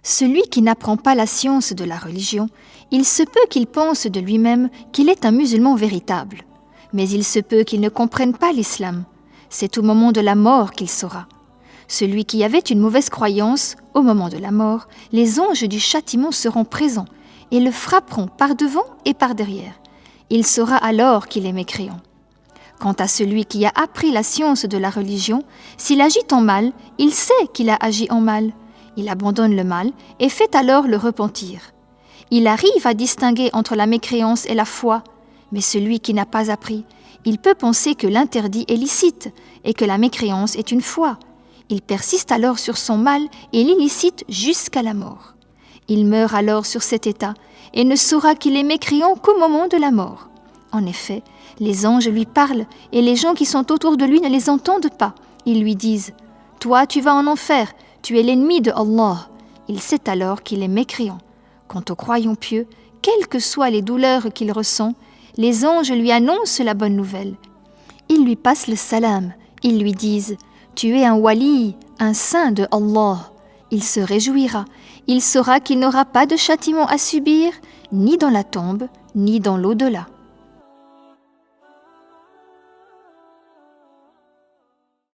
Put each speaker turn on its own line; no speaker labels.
Celui qui n'apprend pas la science de la religion, il se peut qu'il pense de lui-même qu'il est un musulman véritable. Mais il se peut qu'il ne comprenne pas l'islam. C'est au moment de la mort qu'il saura. Celui qui avait une mauvaise croyance, au moment de la mort, les anges du châtiment seront présents et le frapperont par devant et par derrière. Il saura alors qu'il est mécréant. Quant à celui qui a appris la science de la religion, s'il agit en mal, il sait qu'il a agi en mal. Il abandonne le mal et fait alors le repentir. Il arrive à distinguer entre la mécréance et la foi, mais celui qui n'a pas appris, il peut penser que l'interdit est licite et que la mécréance est une foi. Il persiste alors sur son mal et l'illicite jusqu'à la mort. Il meurt alors sur cet état et ne saura qu'il est mécréant qu'au moment de la mort. En effet, les anges lui parlent et les gens qui sont autour de lui ne les entendent pas. Ils lui disent « Toi, tu vas en enfer, tu es l'ennemi de Allah ». Il sait alors qu'il est mécréant. Quant au croyant pieux, quelles que soient les douleurs qu'il ressent, les anges lui annoncent la bonne nouvelle. Ils lui passent le salam. Ils lui disent « Tu es un wali, un saint de Allah ». Il se réjouira. Il saura qu'il n'aura pas de châtiment à subir, ni dans la tombe, ni dans l'au-delà.